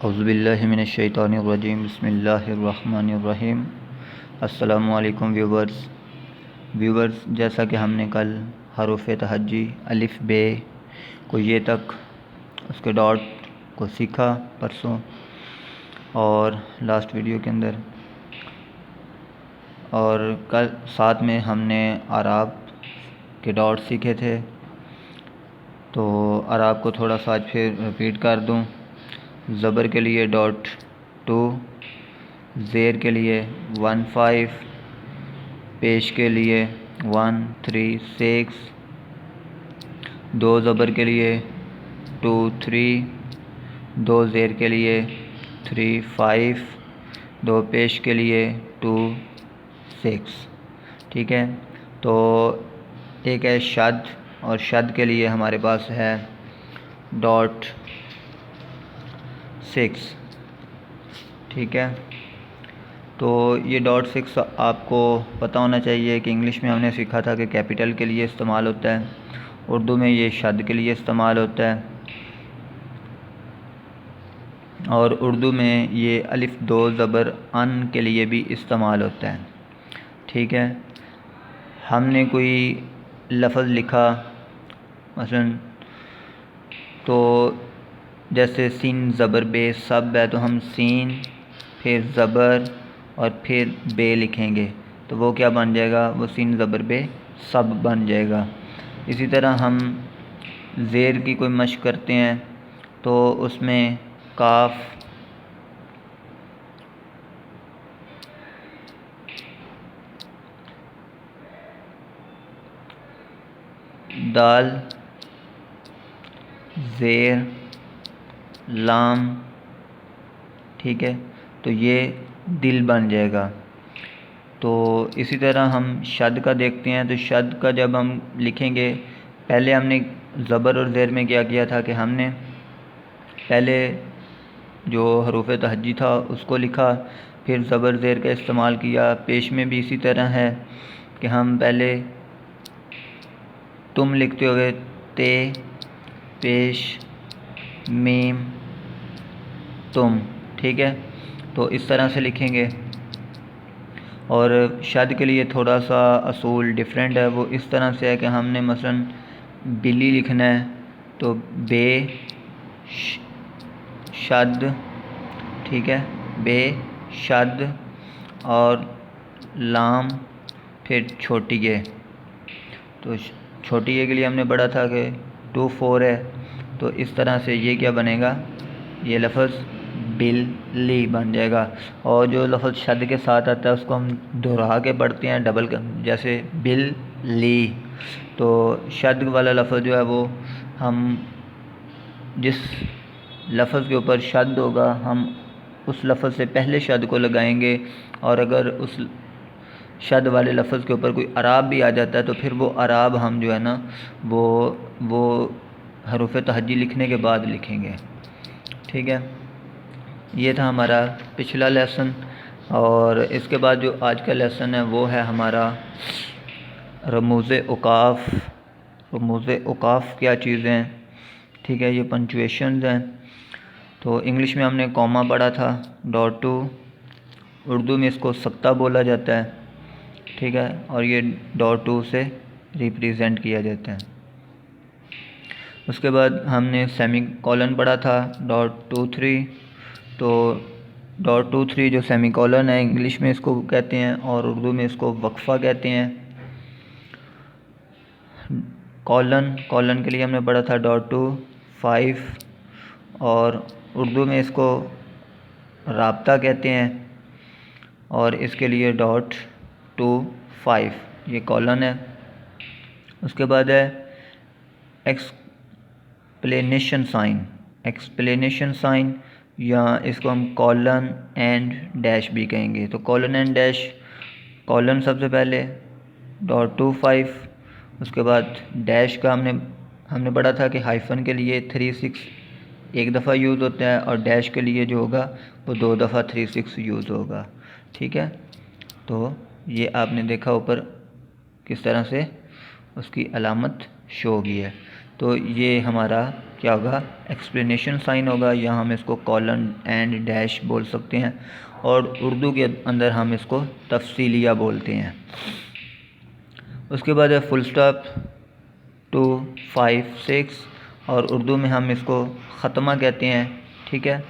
औज़ुबिल्लाहि मिनश्शैतानिर्रजीम बिस्मिल्लाहिर्रहमानिर्रहीम। अस्सलामु अलैकुम व्यूवर्स, जैसा कि हमने कल हरूफ तहज्जी अलिफ़ बे को ये तक उसके डॉट को सीखा परसों और लास्ट वीडियो के अंदर, और कल साथ में हमने आराब के डॉट सीखे थे। तो आराब को थोड़ा सा आज फिर रिपीट कर दूं। ज़बर के लिए डॉट 2, ज़ेर के लिए 1 5, पेश के लिए 1 3 6, दो ज़बर के लिए 2 3, दो ज़ेर के लिए 3 5, दो पेश के लिए 2 6। ठीक है, तो एक है शद, और शद के लिए हमारे पास है डॉट 6। ठीक है, तो ये डॉट 6 आपको पता होना चाहिए कि इंग्लिश में हमने सीखा था कि कैपिटल के लिए इस्तेमाल होता है, उर्दू में ये शद के लिए इस्तेमाल होता है, और उर्दू में ये अलिफ दो ज़बर अन के लिए भी इस्तेमाल होता है। ठीक है, हमने कोई लफ्ज़ लिखा मसलन, तो जैसे सीन ज़बर बे सब है, तो हम सीन फिर ज़बर और फिर बे लिखेंगे, तो वो क्या बन जाएगा, वो सीन ज़बर बे सब बन जाएगा। इसी तरह हम ज़ेर की कोई मश्क करते हैं, तो उसमें काफ, दाल, ज़ेर, लाम, ठीक है, तो ये दिल बन जाएगा। तो इसी तरह हम शद का देखते हैं, तो शद का जब हम लिखेंगे, पहले हमने ज़बर और ज़ेर में क्या किया था कि हमने पहले जो हरूफ तहज्जी था उसको लिखा, फिर ज़बर ज़ेर का इस्तेमाल किया। पेश में भी इसी तरह है कि हम पहले तुम लिखते हुए ते, पेश, मीम, तुम। ठीक है, तो इस तरह से लिखेंगे। और शद के लिए थोड़ा सा असूल डिफरेंट है, वो इस तरह से है कि हमने मसलन बिल्ली लिखना है, तो बे शद, ठीक है, बे शद, और लाम फिर छोटी ए। तो छोटी ए के लिए हमने पढ़ा था कि 2 4 है, तो इस तरह से ये क्या बनेगा, ये लफ्ज़ बिल्ली बन जाएगा। और जो लफ्ज़ शद के साथ आता है उसको हम दोहरा के पढ़ते हैं, डबल का, जैसे बिल्ली। तो शद वाला लफ्ज़ जो है वो हम जिस लफ्ज़ के ऊपर शद होगा हम उस लफ्ज़ से पहले शद को लगाएंगे, और अगर उस शद वाले लफ्ज़ के ऊपर कोई अराब भी आ जाता है तो फिर वो अराब हम जो है ना वो हरूफ तहज्जी लिखने के बाद लिखेंगे। ठीक है, ये था हमारा पिछला लेसन। और इसके बाद जो आज का लेसन है वो है हमारा रमूज़ औक़ाफ़। रमूज़ औक़ाफ़ क्या चीज़ें हैं, ठीक है, ये पंचुएशंस हैं। तो इंग्लिश में हमने कॉमा पढ़ा था, डॉट 2, उर्दू में इसको सख्ता बोला जाता है। ठीक है, और ये डॉट 2 से रिप्रेजेंट किया जाता है। उसके बाद हमने सेमी कॉलन पढ़ा था, डॉट 2 3। तो डॉट 2 3 जो सेमी कॉलन है इंग्लिश में इसको कहते हैं, और उर्दू में इसको वक्फ़ा कहते हैं। कॉलन के लिए हमने पढ़ा था डॉट 2 5, और उर्दू में इसको राब्ता कहते हैं, और इसके लिए डॉट 2 5, ये कॉलन है। उसके बाद है एक्सप्लेनेशन साइन। एक्सप्लेनेशन साइन, या इसको हम कॉलन एंड डैश भी कहेंगे। तो कॉलन एंड डैश, कॉलन सबसे पहले, डॉट 2 5, उसके बाद डैश का हमने पढ़ा था कि हाइफन के लिए 3 6 एक दफ़ा यूज़ होता है, और डैश के लिए जो होगा वो 2 दफ़ा 3 6 यूज़ होगा। ठीक है, तो ये आपने देखा ऊपर किस तरह से उसकी अलामत शो की है। तो ये हमारा क्या होगा, एक्सप्लेनेशन साइन होगा, या हम इसको कॉलन एंड डैश बोल सकते हैं, और उर्दू के अंदर हम इसको तफसीलिया बोलते हैं। उसके बाद है फुल स्टॉप 2, 5, 6, और उर्दू में हम इसको ख़त्मा कहते हैं। ठीक है।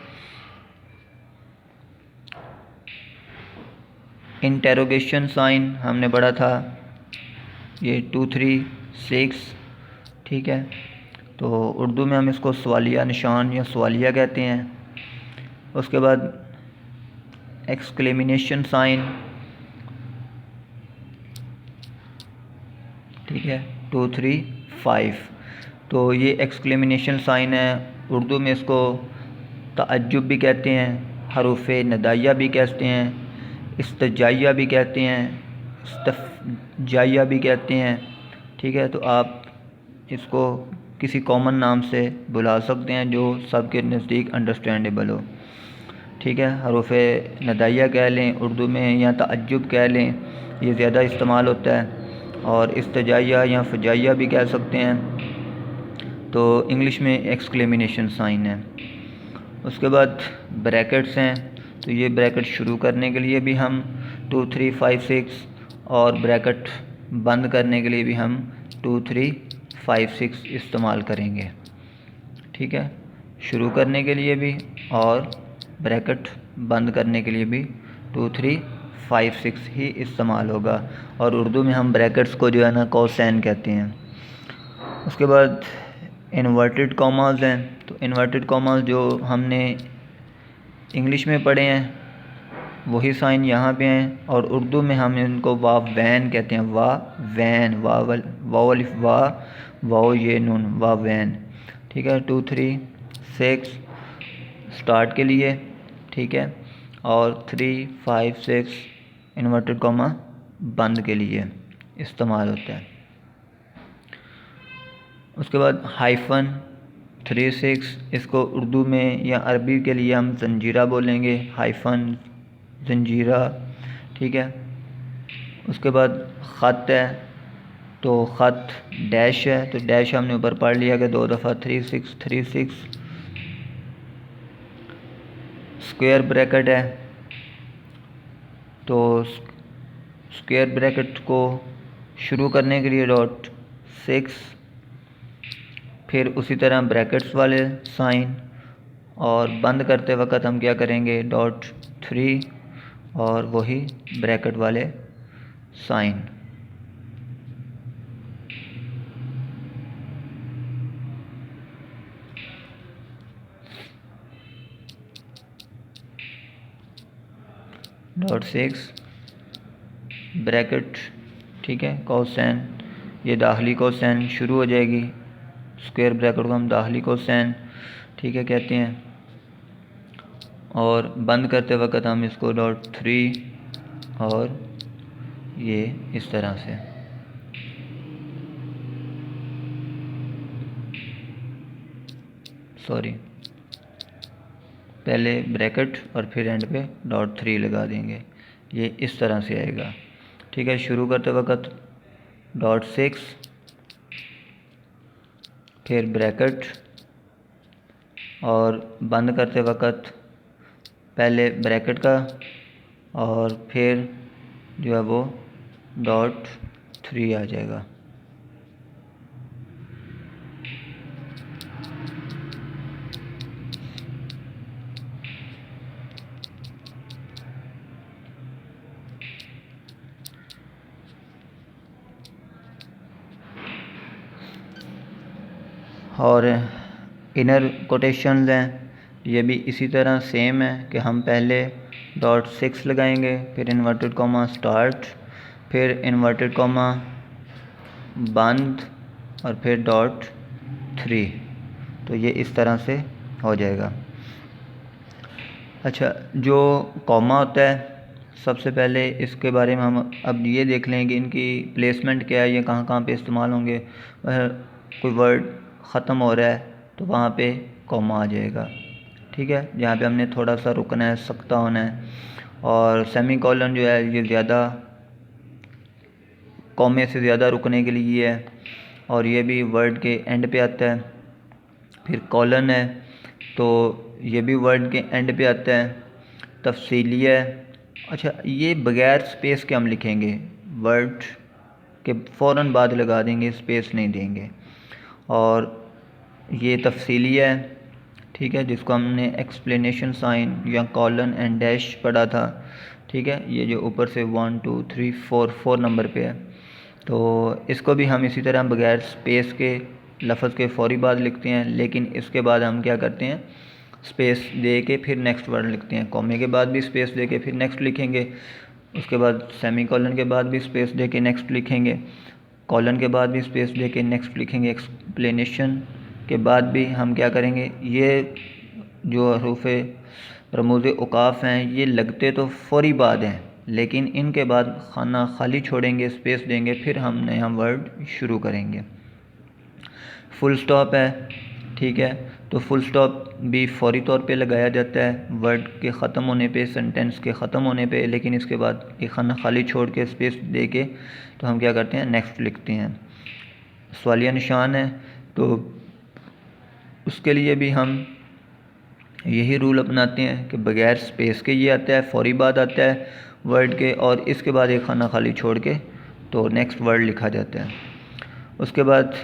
इंटेरोगेशन साइन हमने पढ़ा था, ये 2, 3, 6। ठीक है। तो उर्दू में हम इसको सवालिया निशान या सवालिया कहते हैं। उसके बाद एक्सक्लेमेशन साइन, ठीक है, 2, 3, 5। तो ये एक्सक्लेमेशन साइन है। उर्दू में इसको तअज्जुब भी कहते हैं, हरूफ नदाइया भी कहते हैं, इस्तजाइया भी कहते हैं, इस्तफजाइया भी कहते हैं। ठीक है। तो आप इसको किसी कॉमन नाम से बुला सकते हैं जो सबके नज़दीक अंडरस्टैंडेबल हो। ठीक है। हरूफ नदाइया कह लें उर्दू में, या तअज्जुब कह लें, ये ज़्यादा इस्तेमाल होता है। और इस्तजाइया या फजाइया भी कह सकते हैं। तो इंग्लिश में एक्सक्लेमेशन साइन है। उसके बाद ब्रैकेट्स हैं। तो ये ब्रैकेट शुरू करने के लिए भी हम 2, 3, 5, 6, और ब्रैकेट बंद करने के लिए भी हम 2, 3, 5, 6 इस्तेमाल करेंगे। ठीक है। शुरू करने के लिए भी और ब्रैकेट बंद करने के लिए भी 2, 3, 5, 6 ही इस्तेमाल होगा। और उर्दू में हम ब्रैकेट्स को जो है ना कौसैन कहते हैं। उसके बाद इन्वर्टेड कॉमास हैं। तो इन्वर्टेड कॉमास जो हमने इंग्लिश में पढ़े हैं वही साइन यहाँ पे हैं, और उर्दू में हम इनको वावैन कहते हैं। वावैन, वावलिफ वा, वाओ ये नून, वावैन। ठीक है। 2, 3, 6 स्टार्ट के लिए। ठीक है। और 3, 5, 6 इन्वर्टेड कॉमा बंद के लिए इस्तेमाल होता है। उसके बाद हाइफन 3, 6, इसको उर्दू में या अरबी के लिए हम जंजीरा बोलेंगे, हाइफन जंजीरा। ठीक है। उसके बाद ख़त है। तो ख़त डैश है, तो डैश हमने ऊपर पढ़ लिया कि 2 दफ़ा 3, 6, 3, 6। स्क्वायर ब्रैकेट है। तो स्क्वायर ब्रैकेट को शुरू करने के लिए .6, फिर उसी तरह ब्रैकेट्स वाले साइन, और बंद करते वक्त हम क्या करेंगे .3, और वही ब्रैकेट वाले साइन। .6 ब्रैकेट। ठीक है। कोसैन, ये दाखिली कोसैन शुरू हो जाएगी। स्क्वायर ब्रैकेट को हम दाखिली कोसैन, ठीक है, कहते हैं। और बंद करते वक्त हम इसको .3, और ये इस तरह से। सॉरी, पहले ब्रैकेट और फिर एंड पे .3 लगा देंगे, ये इस तरह से आएगा। ठीक है। शुरू करते वक्त .6, फिर ब्रैकेट, और बंद करते वक्त पहले ब्रैकेट का और फिर जो है वो .3 आ जाएगा। और इनर कोटेशंस हैं, ये भी इसी तरह सेम है कि हम पहले .6 लगाएंगे, फिर इन्वर्टेड कॉमा स्टार्ट, फिर इन्वर्टेड कॉमा बंद, और फिर .3। तो ये इस तरह से हो जाएगा। अच्छा, जो कॉमा होता है, सबसे पहले इसके बारे में हम अब ये देख लें कि इनकी प्लेसमेंट क्या है, ये कहाँ कहाँ पे इस्तेमाल होंगे। कोई वर्ड ख़त्म हो रहा है तो वहाँ पे कॉमा आ जाएगा। ठीक है। जहाँ पे हमने थोड़ा सा रुकना है, सख्ता होना है। और सेमी कॉलन जो है ये ज़्यादा कॉमे से ज़्यादा रुकने के लिए है, और ये भी वर्ड के एंड पे आता है। फिर कॉलन है, तो ये भी वर्ड के एंड पे आता है। तफसीली है, अच्छा ये बगैर स्पेस के हम लिखेंगे, वर्ड के फ़ौरन बाद लगा देंगे, स्पेस नहीं देंगे। और ये तफसीली है, ठीक है, जिसको हमने एक्सप्लेनेशन साइन या कॉलन एंड डैश पढ़ा था, ठीक है। ये जो ऊपर से 1 2 3 4 नंबर पे है, तो इसको भी हम इसी तरह बगैर स्पेस के लफ्ज़ के फ़ौरी बाद लिखते हैं, लेकिन इसके बाद हम क्या करते हैं, स्पेस दे के फिर नेक्स्ट वर्ड लिखते हैं। कॉमे के बाद भी स्पेस दे के फिर नेक्स्ट लिखेंगे, उसके बाद सेमी कॉलन के बाद भी स्पेस दे के नेक्स्ट लिखेंगे, कॉलन के बाद भी स्पेस दे के नेक्स्ट लिखेंगे, एक्सप्लेनेशन के बाद भी हम क्या करेंगे, ये जो हरूफ रमूज़ औक़ाफ़ हैं ये लगते तो फ़ौरी बाद हैं, लेकिन इनके बाद खाना खाली छोड़ेंगे, स्पेस देंगे, फिर हम नया वर्ड शुरू करेंगे। फुल स्टॉप है, ठीक है, तो फुल स्टॉप भी फ़ौरी तौर पे लगाया जाता है वर्ड के ख़त्म होने पे, सेंटेंस के ख़त्म होने पे, लेकिन इसके बाद एक खाना खाली छोड़ के स्पेस दे के तो हम क्या करते हैं, नेक्स्ट लिखते हैं। सवालिया निशान है, तो उसके लिए भी हम यही रूल अपनाते हैं कि बग़ैर स्पेस के ये आता है, फ़ौरी बाद आता है वर्ड के, और इसके बाद एक खाना खाली छोड़ के तो नेक्स्ट वर्ड लिखा जाता है। उसके बाद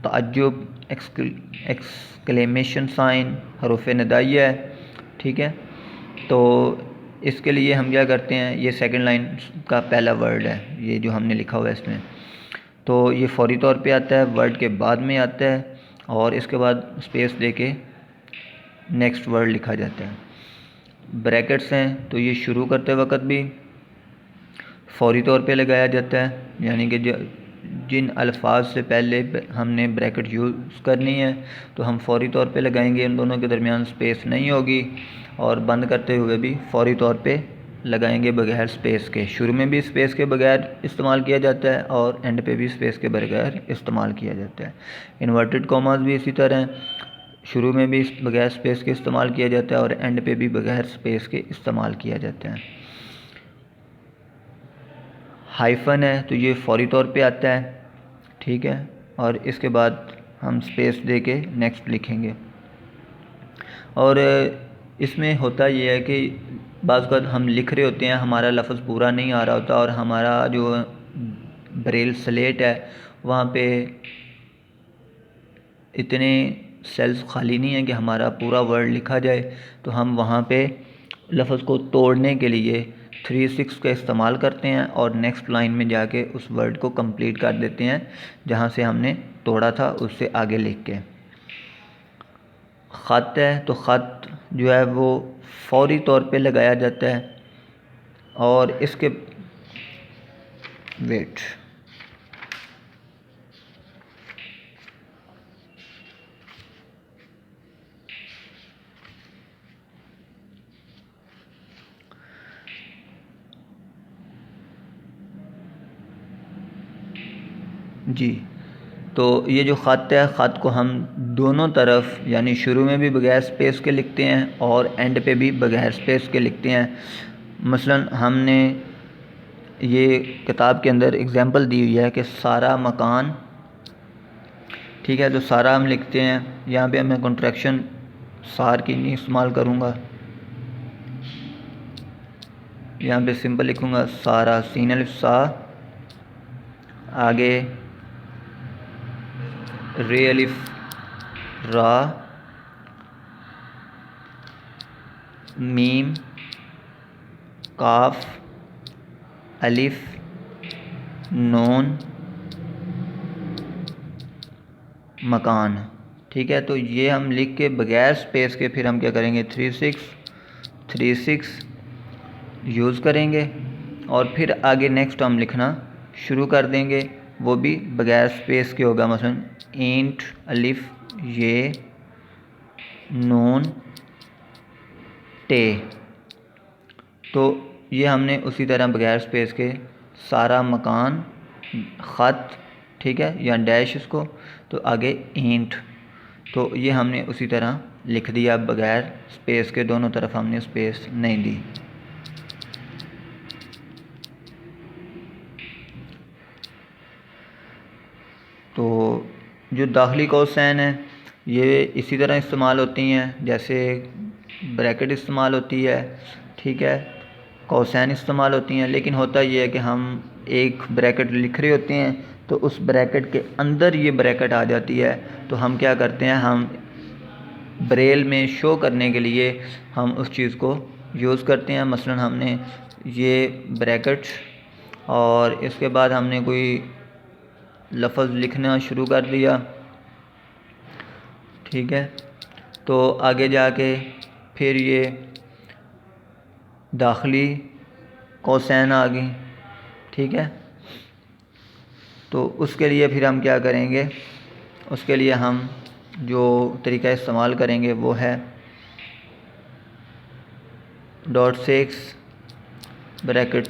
ताज्जुब, एक्सक्लेमेशन साइन, हरूफ निदाइया है, ठीक है। तो इसके लिए हम क्या करते हैं, ये सेकंड लाइन का पहला वर्ड है, ये जो हमने लिखा हुआ है इसमें, तो ये फ़ौरी तौर पे आता है, वर्ड के बाद में आता है, और इसके बाद स्पेस दे के नेक्स्ट वर्ड लिखा जाता है। ब्रैकेट्स हैं, तो ये शुरू करते वक्त भी फ़ौरी तौर पे लगाया जाता है, यानी कि जिन अल्फाज से पहले हमने ब्रैकेट यूज़ करनी है तो हम फ़ौरी तौर पे लगाएंगे, इन दोनों के दरमियान स्पेस नहीं होगी, और बंद करते हुए भी फ़ौरी तौर पे लगाएंगे बगैर स्पेस के। शुरू में भी स्पेस के बगैर इस्तेमाल किया जाता है और एंड पे भी स्पेस के बगैर इस्तेमाल किया जाता है। इन्वर्टेड कॉमास भी इसी तरह, शुरू में भी बगैर स्पेस के इस्तेमाल किया जाता है और एंड पे भी बगैर स्पेस के इस्तेमाल किया जाता है। हाइफन है, तो ये फ़ौरी तौर पे आता है, ठीक है, और इसके बाद हम स्पेस दे के नेक्स्ट लिखेंगे। और इसमें होता ये है कि बाज़ वक़्त हम लिख रहे होते हैं, हमारा लफ्ज़ पूरा नहीं आ रहा होता, और हमारा जो ब्रेल स्लेट है वहाँ पे इतने सेल्स खाली नहीं है कि हमारा पूरा वर्ड लिखा जाए, तो हम वहाँ पे लफ्ज़ को तोड़ने के लिए 3/6 का इस्तेमाल करते हैं और नेक्स्ट लाइन में जाके उस वर्ड को कंप्लीट कर देते हैं जहाँ से हमने तोड़ा था, उससे आगे लिख के। ख़त है, तो ख़त जो है वो फ़ौरी तौर पे लगाया जाता है, और इसके वेट जी, तो ये जो ख़त है, ख़त को हम दोनों तरफ, यानी शुरू में भी बगैर स्पेस के लिखते हैं और एंड पे भी बगैर स्पेस के लिखते हैं। मसलन हमने ये किताब के अंदर एग्ज़ाम्पल दी हुई है कि सारा मकान, ठीक है, तो सारा हम लिखते हैं, यहाँ पे मैं कॉन्ट्रैक्शन सार की नहीं इस्तेमाल करूँगा, यहाँ पे सिंपल लिखूँगा सारा, सीन अलिफ सा, आगे रे अलिफ रा, मीम काफ अलिफ नून मकान, ठीक है। तो ये हम लिख के बगैर स्पेस के फिर हम क्या करेंगे, 3/6 यूज़ करेंगे, और फिर आगे नेक्स्ट हम लिखना शुरू कर देंगे, वो भी बगैर स्पेस के होगा। मसलन ईंट अलिफ ये नून टे, तो ये हमने उसी तरह बगैर स्पेस के सारा मकान, ख़त, ठीक है, या डैश इसको, तो आगे ईंट, तो ये हमने उसी तरह लिख दिया बगैर स्पेस के, दोनों तरफ हमने स्पेस नहीं दी। तो जो दाखिली कौसैन है ये इसी तरह इस्तेमाल होती हैं जैसे ब्रैकेट इस्तेमाल होती है, ठीक है, कौसैन इस्तेमाल होती हैं। लेकिन होता ये है कि हम एक ब्रैकेट लिख रहे होते हैं तो उस ब्रैकेट के अंदर ये ब्रैकेट आ जाती है, तो हम क्या करते हैं, हम ब्रेल में शो करने के लिए हम उस चीज़ को यूज़ करते हैं। मसलन हमने ये ब्रैकेट और इसके बाद हमने कोई लफ्ज़ लिखना शुरू कर दिया, ठीक है, तो आगे जाके फिर ये दाखिली कौसैन आ गई, ठीक है। तो उसके लिए फिर हम क्या करेंगे, उसके लिए हम जो तरीका इस्तेमाल करेंगे वो है .6 ब्रैकेट,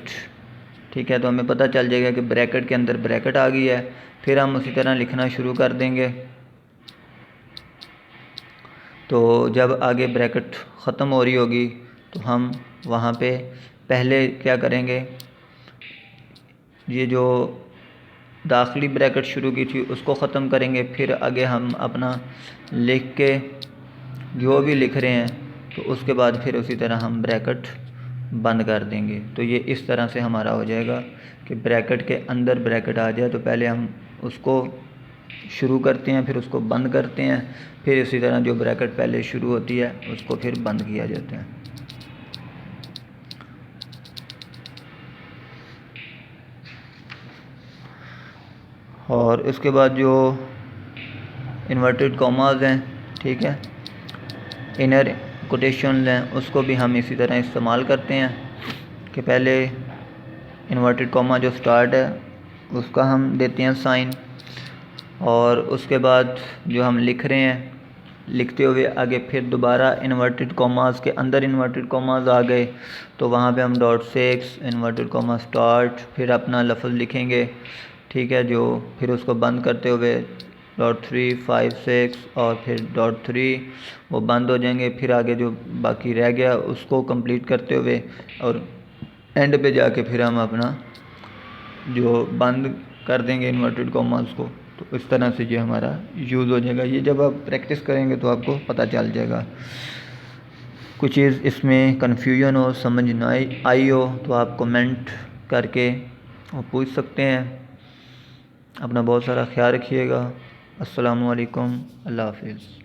ठीक है। तो हमें पता चल जाएगा कि ब्रैकेट के अंदर ब्रैकेट आ गई है। फिर हम उसी तरह लिखना शुरू कर देंगे। तो जब आगे ब्रैकेट ख़त्म हो रही होगी तो हम वहाँ पे पहले क्या करेंगे, ये जो दाखिली ब्रैकेट शुरू की थी उसको ख़त्म करेंगे। फिर आगे हम अपना लिख के जो भी लिख रहे हैं तो उसके बाद फिर उसी तरह हम ब्रैकेट बंद कर देंगे। तो ये इस तरह से हमारा हो जाएगा कि ब्रैकेट के अंदर ब्रैकेट आ जाए तो पहले हम उसको शुरू करते हैं, फिर उसको बंद करते हैं, फिर इसी तरह जो ब्रैकेट पहले शुरू होती है उसको फिर बंद किया जाता है। और इसके बाद जो इन्वर्टेड कॉमास हैं, ठीक है, इनर कोटेशंस हैं, उसको भी हम इसी तरह इस्तेमाल करते हैं कि पहले इन्वर्टेड कॉमा जो स्टार्ट है उसका हम देते हैं साइन, और उसके बाद जो हम लिख रहे हैं लिखते हुए आगे फिर दोबारा इन्वर्टेड कॉमास के अंदर इन्वर्टेड कॉमास आ गए तो वहाँ पे हम .6 इन्वर्टेड कॉमा स्टार्ट फिर अपना लफ्ज़ लिखेंगे, ठीक है, जो फिर उसको बंद करते हुए .3 5 6 और फिर .3 वो बंद हो जाएंगे। फिर आगे जो बाकी रह गया उसको कंप्लीट करते हुए और एंड पे जाके फिर हम अपना जो बंद कर देंगे इन्वर्टेड कॉमास को। तो इस तरह से ये हमारा यूज़ हो जाएगा। ये जब आप प्रैक्टिस करेंगे तो आपको पता चल जाएगा। कुछ चीज़ इसमें कन्फ्यूजन हो, समझ ना आई हो तो आप कमेंट करके और पूछ सकते हैं। अपना बहुत सारा ख्याल रखिएगा। अस्सलामु अलैकुम, अल्लाह हाफिज़।